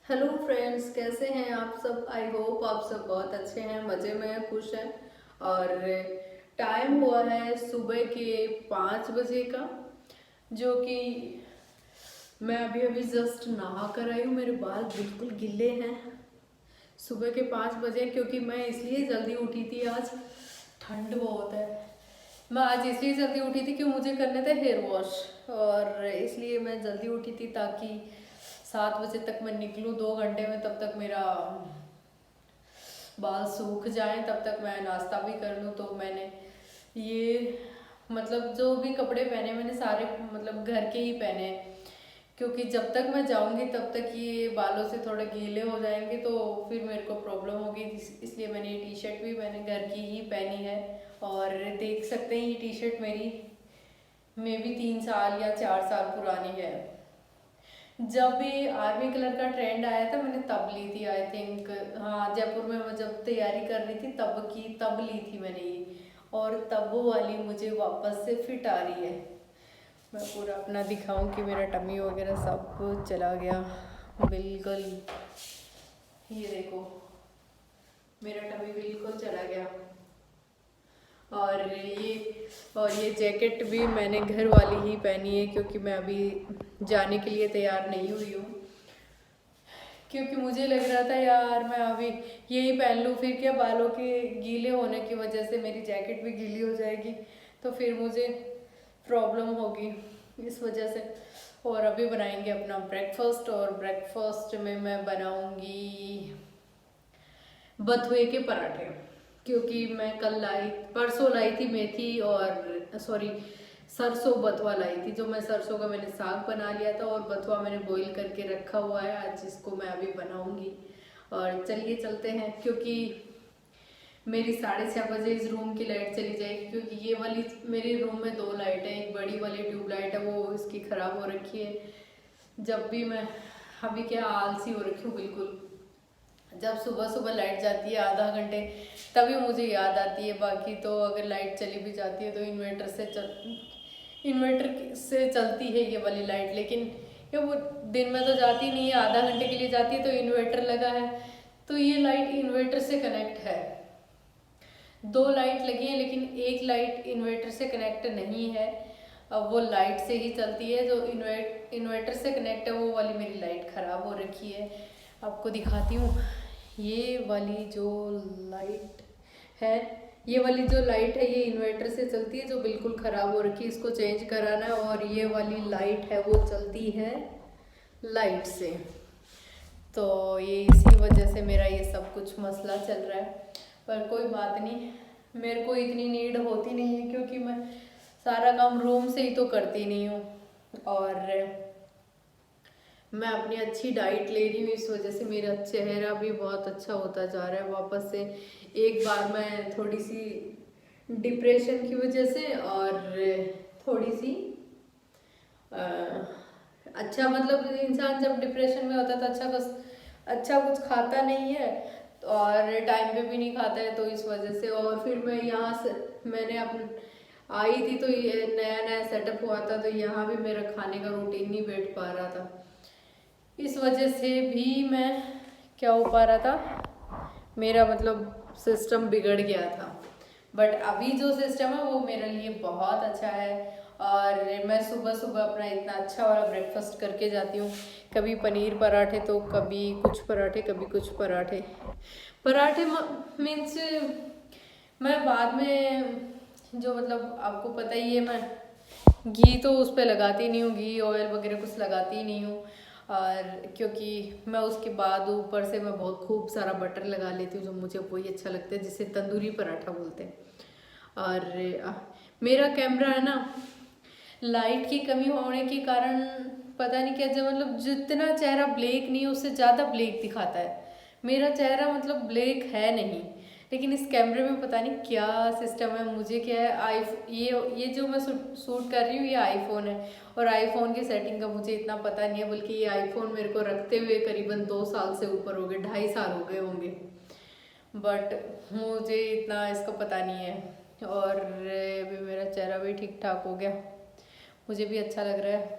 Hello friends, कैसे हैं आप सब। आई होप आप सब बहुत अच्छे हैं, मज़े में हैं, खुश हैं। और टाइम हुआ है सुबह के 5 बजे का, जो कि मैं अभी अभी जस्ट नहा कर आई हूँ। मेरे बाल बिल्कुल गिले हैं। सुबह के 5 बजे, क्योंकि मैं इसलिए जल्दी उठी थी आज, ठंड बहुत है। मैं आज इसलिए जल्दी उठी थी कि मुझे करने थे हेयर वॉश, और इसलिए मैं जल्दी उठी थी ताकि 7 बजे तक मैं निकलूँ 2 घंटे में, तब तक मेरा बाल सूख जाएं, तब तक मैं नाश्ता भी कर लूँ। तो मैंने ये मतलब जो भी कपड़े पहने मैंने सारे मतलब घर के ही पहने हैं, क्योंकि जब तक मैं जाऊंगी तब तक ये बालों से थोड़े गीले हो जाएंगे, तो फिर मेरे को प्रॉब्लम होगी। इसलिए मैंने ये टी शर्ट भी मैंने घर की ही पहनी है। और देख सकते हैं ये टी शर्ट मेरी मे भी 3 साल या 4 साल पुरानी है। जब ये आर्मी कलर का ट्रेंड आया था मैंने तब ली थी, आई थिंक। हाँ, जयपुर में मैं जब तैयारी कर रही थी तब ली थी मैंने ये। और तब वो वाली मुझे वापस से फिट आ रही है। मैं पूरा अपना दिखाऊं कि मेरा टमी वगैरह सब चला गया बिल्कुल। ये देखो, मेरा टमी बिल्कुल चला गया। और ये जैकेट भी मैंने घर वाली ही पहनी है, क्योंकि मैं अभी जाने के लिए तैयार नहीं हुई हूँ। क्योंकि मुझे लग रहा था यार मैं अभी यही पहन लूँ, फिर क्या बालों के गीले होने की वजह से मेरी जैकेट भी गीली हो जाएगी, तो फिर मुझे प्रॉब्लम होगी इस वजह से। और अभी बनाएंगे अपना ब्रेकफास्ट, और ब्रेकफास्ट में मैं बनाऊंगी बथुए के पराठे। क्योंकि मैं परसों लाई थी मेथी और सॉरी सरसों बथुआ लाई थी। जो मैं सरसों का मैंने साग बना लिया था, और बथुआ मैंने बॉईल करके रखा हुआ है, आज इसको मैं अभी बनाऊंगी। और चलिए चलते हैं, क्योंकि मेरी 6:30 बजे इस रूम की लाइट चली जाएगी। क्योंकि ये वाली मेरे रूम में 2 लाइट है, एक बड़ी वाली ट्यूबलाइट है, वो इसकी ख़राब हो रखी है। जब भी मैं अभी क्या आलसी हो रखी हूँ बिल्कुल, जब सुबह सुबह लाइट जाती है आधा घंटे तभी मुझे याद आती है। बाकी तो अगर लाइट चली भी जाती है तो इन्वर्टर से चलती है ये वाली लाइट। लेकिन ये वो दिन में तो जाती नहीं है, आधा घंटे के लिए जाती है, तो इन्वर्टर लगा है, तो ये लाइट इन्वर्टर से कनेक्ट है। 2 लाइट लगी है, लेकिन एक लाइट इन्वर्टर से कनेक्ट नहीं है। अब वो लाइट से ही चलती है। जो इन्वर्टर से कनेक्ट है वो वाली मेरी लाइट ख़राब हो रखी है। आपको दिखाती हूँ। ये वाली जो लाइट है ये वाली जो लाइट है ये इन्वर्टर से चलती है, जो बिल्कुल ख़राब हो रखी है, इसको चेंज कराना है। और ये वाली लाइट है वो चलती है लाइट से। तो ये इसी वजह से मेरा ये सब कुछ मसला चल रहा है। पर कोई बात नहीं, मेरे को इतनी नीड होती नहीं है, क्योंकि मैं सारा काम रूम से ही तो करती नहीं हूँ। और मैं अपनी अच्छी डाइट ले रही हूँ, इस वजह से मेरा चेहरा भी बहुत अच्छा होता जा रहा है वापस से। एक बार मैं थोड़ी सी डिप्रेशन की वजह से, और थोड़ी सी अच्छा मतलब इंसान जब डिप्रेशन में होता है तो अच्छा कुछ खाता नहीं है, और टाइम पे भी नहीं खाता है, तो इस वजह से। और फिर मैं यहाँ से मैंने अपन आई थी, तो ये नया नया सेटअप हुआ था, तो यहाँ भी मेरा खाने का रूटीन नहीं बैठ पा रहा था। इस वजह से भी मैं क्या हो पा रहा था, मेरा मतलब सिस्टम बिगड़ गया था। बट अभी जो सिस्टम है वो मेरे लिए बहुत अच्छा है। और मैं सुबह सुबह अपना इतना अच्छा वाला ब्रेकफास्ट करके जाती हूँ। कभी पनीर पराठे, तो कभी कुछ पराठे, कभी कुछ पराठे। पराठे मीन्स मैं बाद में जो मतलब आपको पता ही है, मैं घी तो उस पर लगाती नहीं हूँ, घी ऑयल वगैरह कुछ लगाती ही नहीं हूँ। और क्योंकि मैं उसके बाद ऊपर से मैं बहुत खूब सारा बटर लगा लेती हूँ, जो मुझे वही अच्छा लगता है, जिसे तंदूरी पराठा बोलते हैं। और मेरा कैमरा है ना, लाइट की कमी होने के कारण पता नहीं क्या, जो मतलब जितना चेहरा ब्लैक नहीं है उससे ज़्यादा ब्लैक दिखाता है। मेरा चेहरा मतलब ब्लैक है नहीं, लेकिन इस कैमरे में पता नहीं क्या सिस्टम है। मुझे क्या है, ये जो मैं शूट कर रही हूँ ये आईफोन है, और आईफोन की सेटिंग का मुझे इतना पता नहीं है। बल्कि ये आईफोन मेरे को रखते हुए करीबन 2 साल से ऊपर हो गए, 2.5 साल हो गए होंगे, बट मुझे इतना इसका पता नहीं है। और अभी मेरा चेहरा भी ठीक ठाक हो गया, मुझे भी अच्छा लग रहा है।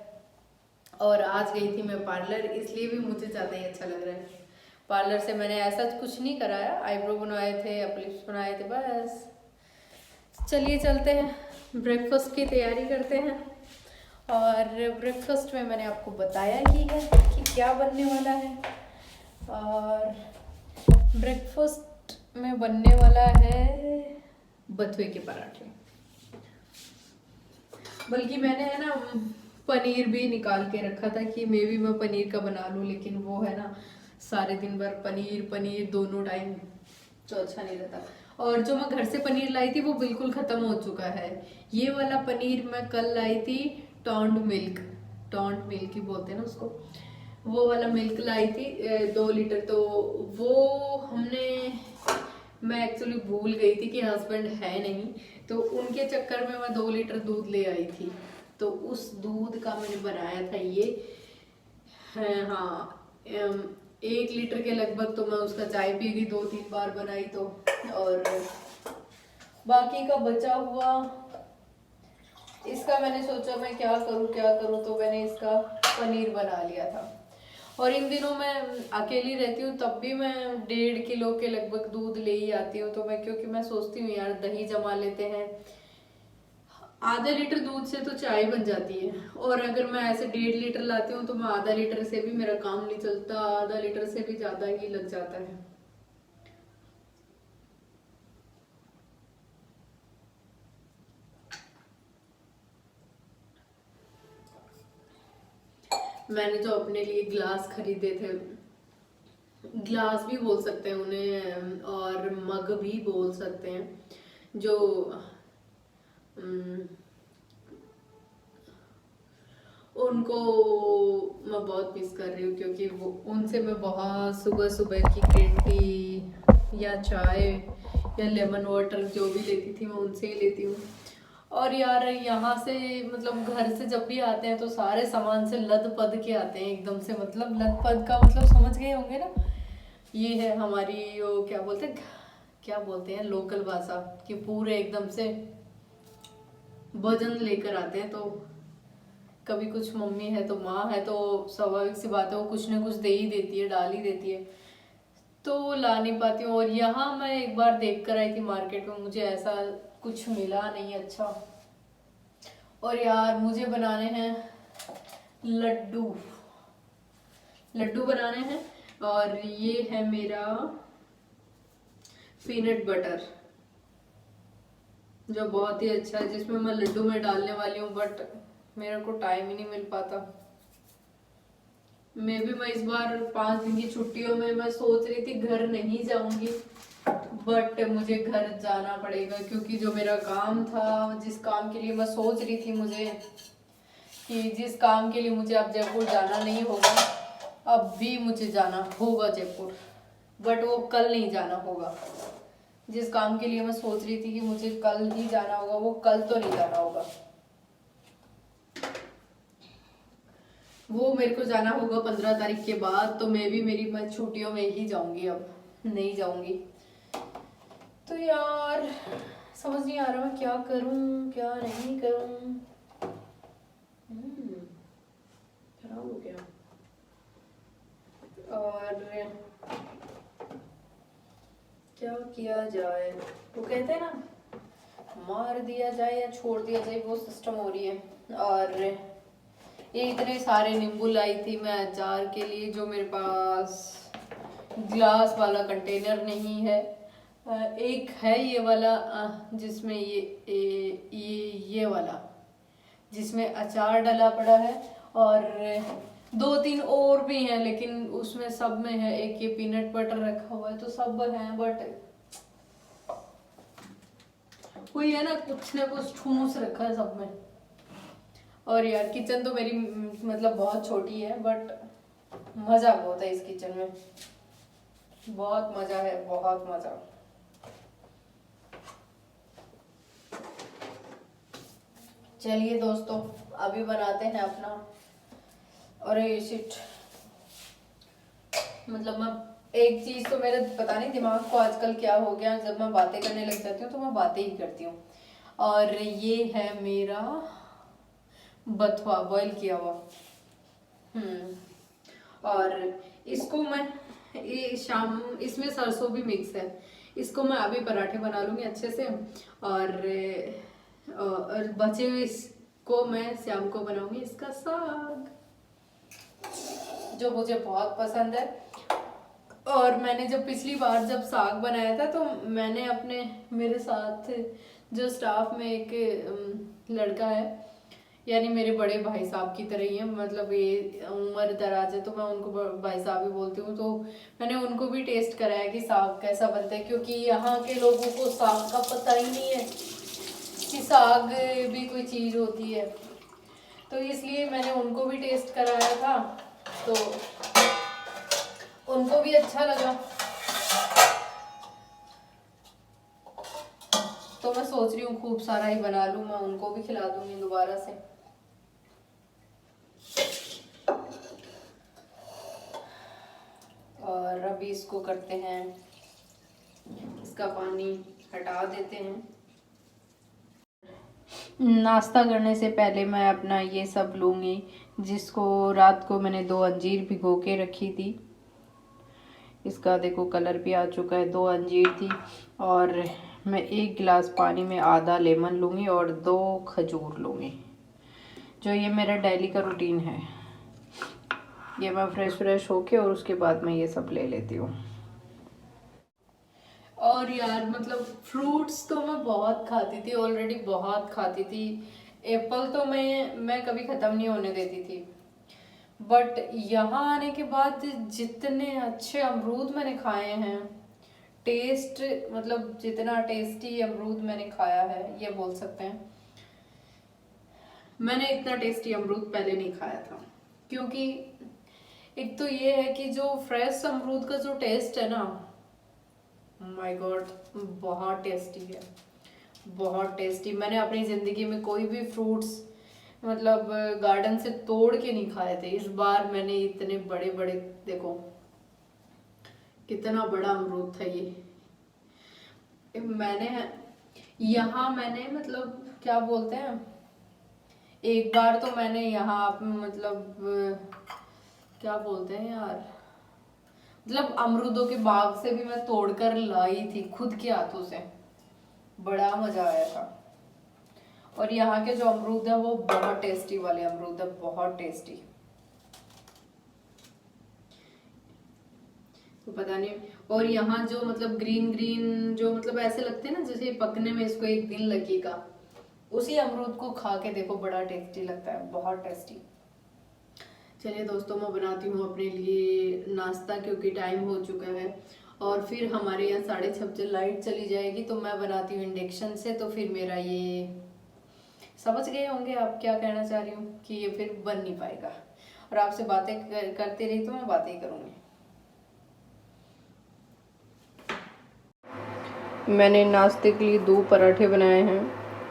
और आज गई थी मैं पार्लर, इसलिए भी मुझे ज़्यादा ही अच्छा लग रहा है। पार्लर से मैंने ऐसा कुछ नहीं कराया, आईब्रो बनवाए थे, अपलिप्स बनाए थे बस। चलिए चलते हैं, ब्रेकफास्ट की तैयारी करते हैं। और ब्रेकफास्ट में मैंने आपको बताया ही है कि क्या बनने वाला है। और ब्रेकफास्ट में बनने वाला है बथुए के पराठे। बल्कि मैंने है ना पनीर भी निकाल के रखा था कि मैं पनीर का बना लूँ, लेकिन वो है ना सारे दिन भर पनीर पनीर दोनों टाइम तो अच्छा नहीं रहता। और जो मैं घर से पनीर लाई थी वो बिल्कुल खत्म हो चुका है। ये वाला पनीर मैं कल लाई थी, टोंड मिल्क ही बोलते हैं ना उसको, वो वाला मिल्क लाई थी 2 लीटर। तो वो मैं एक्चुअली भूल गई थी कि हस्बैंड है नहीं, तो उनके चक्कर में मैं 2 लीटर दूध ले आई थी। तो उस दूध का मैंने बनाया था ये हाँ 1 लीटर के लगभग। तो मैं उसका चाय पी गई 2-3 बार बनाई तो। और बाकी का बचा हुआ इसका मैंने सोचा मैं क्या करूं, तो मैंने इसका पनीर बना लिया था। और इन दिनों मैं अकेली रहती हूँ, तब भी मैं 1.5 किलो के लगभग दूध ले ही आती हूँ। तो मैं क्योंकि मैं सोचती हूँ यार दही जमा लेते हैं, आधा लीटर दूध से तो चाय बन जाती है। और अगर मैं ऐसे 1.5 लीटर लाती हूँ तो मैं आधा लीटर से भी मेरा काम नहीं चलता, आधा लीटर से भी ज्यादा ही लग जाता है। मैंने जो अपने लिए ग्लास खरीदे थे, ग्लास भी बोल सकते हैं उन्हें और मग भी बोल सकते हैं, जो उनको मैं बहुत मिस कर रही हूँ, क्योंकि वो उनसे मैं बहुत सुबह सुबह की ग्रीन टी या चाय या लेमन वाटर जो भी लेती थी मैं उनसे ही लेती हूँ। और यार यहाँ से मतलब घर से जब भी आते हैं तो सारे सामान से लद पद के आते हैं एकदम से। मतलब लद पद का मतलब समझ गए होंगे ना, ये है हमारी वो क्या बोलते हैं लोकल भाषा कि पूरे एकदम से वजन लेकर आते हैं। तो कभी कुछ मम्मी है तो माँ है तो स्वाभाविक सी बात है वो कुछ ना कुछ दे ही देती है, डाल ही देती है, तो ला नहीं पाती हूँ। और यहाँ मैं एक बार देख कर आई थी मार्केट में, मुझे ऐसा कुछ मिला नहीं अच्छा। और यार मुझे बनाने हैं लड्डू लड्डू बनाने हैं। और ये है मेरा पीनट बटर जो बहुत ही अच्छा है, जिसमें मैं लड्डू में डालने वाली हूँ, बट मेरे को टाइम ही नहीं मिल पाता। मैं इस बार 5 दिन की छुट्टियों में मैं सोच रही थी घर नहीं जाऊंगी, बट मुझे घर जाना पड़ेगा, क्योंकि जो मेरा काम था, जिस काम के लिए मैं सोच रही थी जिस काम के लिए मुझे अब जयपुर जाना नहीं होगा, अब भी मुझे जाना होगा जयपुर, बट वो कल नहीं जाना होगा। जिस काम के लिए मैं सोच रही थी कि मुझे कल ही जाना होगा, वो कल तो नहीं जाना होगा, वो मेरे को जाना होगा 15 तारीख के बाद। तो मैं छुट्टियों में ही जाऊंगी, अब नहीं जाऊंगी। तो यार समझ नहीं आ रहा मैं क्या करूं क्या नहीं करूं। खराब हो गया। और क्या किया जाए, वो कहते हैं ना मार दिया जाए या छोड़ दिया जाए, वो सिस्टम हो रही है। और ये इतने सारे नींबू लाई थी मैं अचार के लिए, जो मेरे पास ग्लास वाला कंटेनर नहीं है। एक है ये वाला जिसमें ये वाला जिसमें अचार डला पड़ा है, और 2-3 और भी हैं, लेकिन उसमें सब में है एक ये पीनट बटर रखा हुआ है, तो सब है, बट कोई है ना कुछ ठूस रखा है सब में। और यार किचन तो मेरी मतलब बहुत छोटी है, बट मजा बहुत है इस किचन में, बहुत मजा है, बहुत मजा। चलिए दोस्तों अभी बनाते हैं अपना। और मतलब मैं एक चीज तो मेरे पता नहीं दिमाग को आजकल क्या हो गया, जब मैं बातें करने लग जाती हूँ तो मैं बातें ही करती हूँ। और ये है मेरा बथुआ बॉईल किया हुआ, और इसको मैं ये शाम इसमें सरसों भी मिक्स है, इसको मैं अभी पराठे बना लूँगी अच्छे से। और बचे हुए इसको मैं शाम को बनाऊंगी इसका साग, जो मुझे बहुत पसंद है। और मैंने जब पिछली बार जब साग बनाया था तो मैंने अपने मेरे साथ जो स्टाफ में एक लड़का है, यानी मेरे बड़े भाई साहब की तरह ही है, मतलब ये उम्र दराज है तो मैं उनको भाई साहब ही बोलती हूँ। तो मैंने उनको भी टेस्ट कराया कि साग कैसा बनता है, क्योंकि यहाँ के लोगों को साग का पता ही नहीं है कि साग भी कोई चीज़ होती है। तो इसलिए मैंने उनको भी टेस्ट कराया था, तो उनको भी अच्छा लगा। तो मैं सोच रही हूँ खूब सारा ही बना लूँ, मैं उनको भी खिला दूंगी दोबारा से। और अभी इसको करते हैं, इसका पानी हटा देते हैं। नाश्ता करने से पहले मैं अपना ये सब लूँगी, जिसको रात को मैंने 2 अंजीर भिगो के रखी थी। इसका देखो कलर भी आ चुका है, 2 अंजीर थी। और मैं 1 गिलास पानी में आधा लेमन लूँगी और 2 खजूर लूँगी, जो ये मेरा डेली का रूटीन है। ये मैं फ्रेश होके और उसके बाद मैं ये सब ले लेती हूँ। और यार मतलब फ्रूट्स तो मैं बहुत खाती थी, ऑलरेडी बहुत खाती थी। एप्पल तो मैं कभी ख़त्म नहीं होने देती थी, बट यहाँ आने के बाद जितने अच्छे अमरूद मैंने खाए हैं, टेस्ट मतलब जितना टेस्टी अमरूद मैंने खाया है ये बोल सकते हैं, मैंने इतना टेस्टी अमरूद पहले नहीं खाया था। क्योंकि एक तो ये है कि जो फ्रेश अमरूद का जो टेस्ट है ना, माय गॉड, बहुत टेस्टी है, बहुत टेस्टी। मैंने अपनी ज़िंदगी में कोई भी फ्रूट्स मतलब गार्डन से तोड़ के नहीं खाए थे। इस बार मैंने इतने बड़े बड़े, देखो कितना बड़ा अमरूद था ये। मैंने मतलब क्या बोलते हैं, एक बार तो मैंने यहाँ मतलब क्या बोलते हैं यार, मतलब अमरूदों के बाग से भी मैं तोड़कर लाई थी खुद के हाथों से, बड़ा मजा आया था। और यहाँ के जो अमरूद है वो बहुत टेस्टी वाले अमरूद है, बहुत टेस्टी। तो पता नहीं, और यहाँ जो मतलब ग्रीन ग्रीन जो मतलब ऐसे लगते हैं ना जैसे पकने में इसको 1 दिन लगेगा, उसी अमरूद को खा के देखो, बड़ा टेस्टी लगता है, बहुत टेस्टी। चलिए दोस्तों, मैं बनाती हूँ अपने लिए नाश्ता, क्योंकि टाइम हो चुका है। और फिर हमारे यहाँ 6:30 लाइट चली जाएगी, तो मैं बनाती हूँ इंडक्शन से। तो फिर मेरा ये समझ गए होंगे आप क्या कहना चाह रही हूँ, कि ये फिर बन नहीं पाएगा। और आपसे बातें करते रही तो मैं बातें ही करूँगी। मैंने नाश्ते के लिए 2 पराठे बनाए हैं।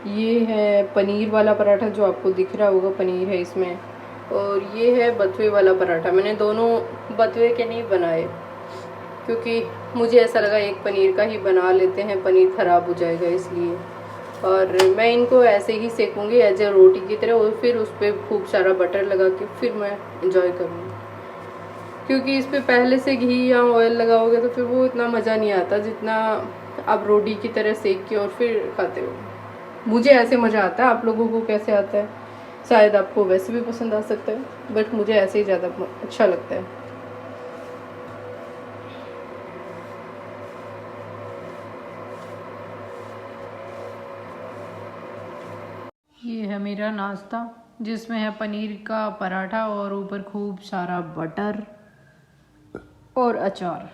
ये है पनीर वाला पराठा, जो आपको दिख रहा होगा, पनीर है इसमें। और ये है बथुए वाला पराठा। मैंने दोनों बथुए के नहीं बनाए, क्योंकि मुझे ऐसा लगा एक पनीर का ही बना लेते हैं, पनीर ख़राब हो जाएगा इसलिए। और मैं इनको ऐसे ही सेकूँगी एज ए रोटी की तरह, और फिर उस पर खूब सारा बटर लगा के फिर मैं इंजॉय करूँगी। क्योंकि इस पर पहले से घी या ऑयल लगाओगे तो फिर वो इतना मज़ा नहीं आता जितना आप रोटी की तरह सेक के और फिर खाते हो। मुझे ऐसे मज़ा आता है, आप लोगों को कैसे आता है शायद आपको वैसे भी पसंद आ सकता है, बट मुझे ऐसे ही ज़्यादा अच्छा लगता है। ये है मेरा नाश्ता, जिसमें है पनीर का पराठा और ऊपर खूब सारा बटर और अचार,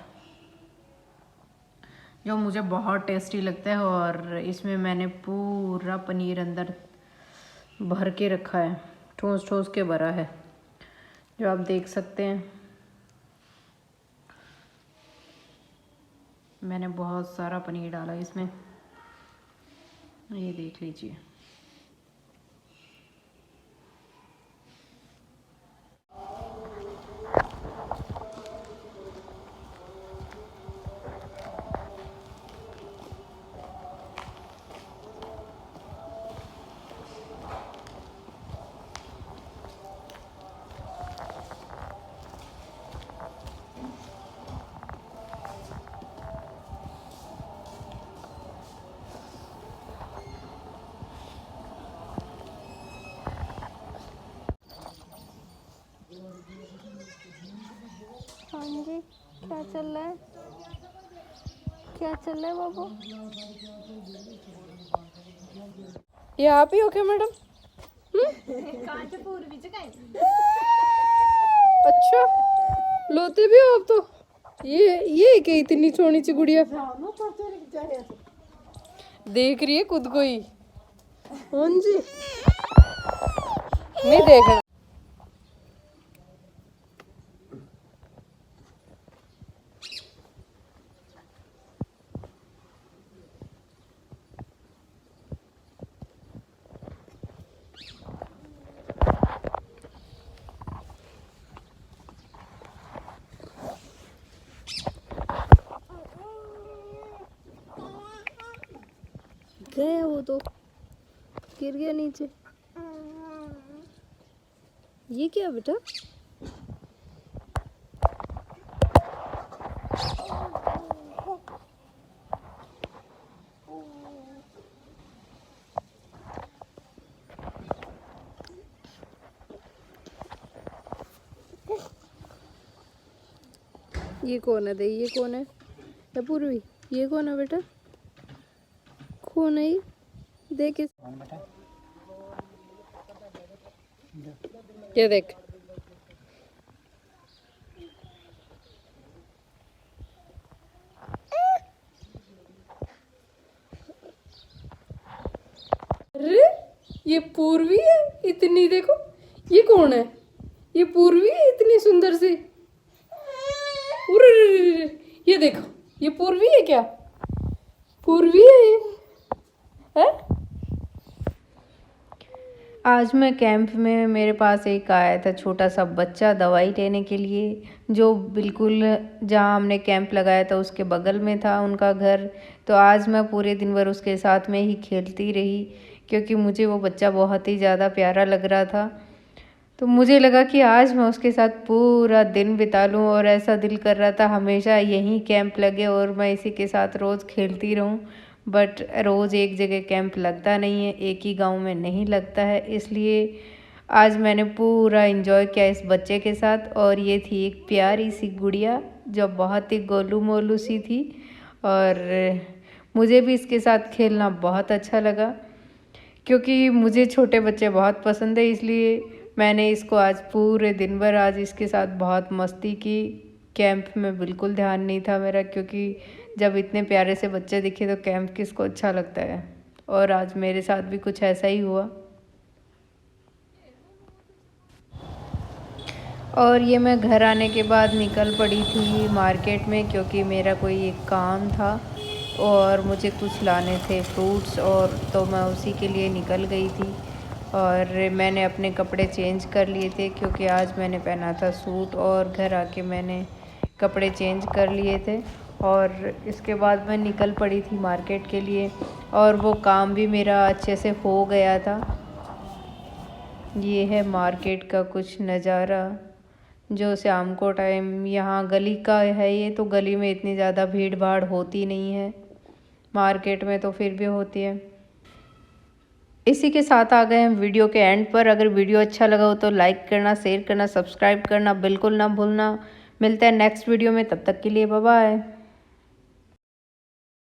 जो मुझे बहुत टेस्टी लगता है। और इसमें मैंने पूरा पनीर अंदर भर के रखा है, ठोस ठोस के भरा है, जो आप देख सकते हैं। मैंने बहुत सारा पनीर डाला इसमें, ये देख लीजिए। हाँ जी, क्या चल रहा है? क्या चल रहा है बाबू? ये आप ही हो क्या मैडम? अच्छा, लोते भी हो आप तो। ये क्या इतनी सोनी सी गुड़िया देख रही है खुद को ही? हाँ जी, नहीं देखना। गया वो तो, गिर गया नीचे। ये क्या बेटा? ये कौन है? दे, ये कौन है? या पूर्वी, ये कौन है बेटा? कौन है ये? देख ये देख। अरे ये पूर्वी है इतनी, देखो ये कौन है? ये पूर्वी है इतनी सुंदर सी। ये देखो, ये पूर्वी है क्या? पूर्वी है ये है? आज मैं कैंप में मेरे पास एक आया था छोटा सा बच्चा दवाई लेने के लिए, जो बिल्कुल जहाँ हमने कैंप लगाया था उसके बगल में था उनका घर। तो आज मैं पूरे दिन भर उसके साथ में ही खेलती रही, क्योंकि मुझे वो बच्चा बहुत ही ज़्यादा प्यारा लग रहा था। तो मुझे लगा कि आज मैं उसके साथ पूरा दिन बिता लूँ, और ऐसा दिल कर रहा था हमेशा यहीं कैंप लगे और मैं इसी के साथ रोज़ खेलती रहूँ। बट रोज़ एक जगह कैंप लगता नहीं है, एक ही गांव में नहीं लगता है, इसलिए आज मैंने पूरा एंजॉय किया इस बच्चे के साथ। और ये थी एक प्यारी सी गुड़िया जो बहुत ही गोलू मोलू सी थी, और मुझे भी इसके साथ खेलना बहुत अच्छा लगा, क्योंकि मुझे छोटे बच्चे बहुत पसंद है। इसलिए मैंने इसको आज पूरे दिन भर आज इसके साथ बहुत मस्ती की। कैंप में बिल्कुल ध्यान नहीं था मेरा, क्योंकि जब इतने प्यारे से बच्चे दिखे तो कैंप किसको अच्छा लगता है। और आज मेरे साथ भी कुछ ऐसा ही हुआ। और ये मैं घर आने के बाद निकल पड़ी थी मार्केट में, क्योंकि मेरा कोई एक काम था और मुझे कुछ लाने थे फ्रूट्स, और तो मैं उसी के लिए निकल गई थी। और मैंने अपने कपड़े चेंज कर लिए थे, क्योंकि आज मैंने पहना था सूट, और घर आके मैंने कपड़े चेंज कर लिए थे। और इसके बाद मैं निकल पड़ी थी मार्केट के लिए, और वो काम भी मेरा अच्छे से हो गया था। ये है मार्केट का कुछ नज़ारा, जो शाम को टाइम यहाँ गली का है। ये तो गली में इतनी ज़्यादा भीड़ भाड़ होती नहीं है, मार्केट में तो फिर भी होती है। इसी के साथ आ गए हम वीडियो के एंड पर। अगर वीडियो अच्छा लगा हो तो लाइक करना, शेयर करना, सब्सक्राइब करना बिल्कुल ना भूलना। मिलते हैं नेक्स्ट वीडियो में, तब तक के लिए बाय बाय।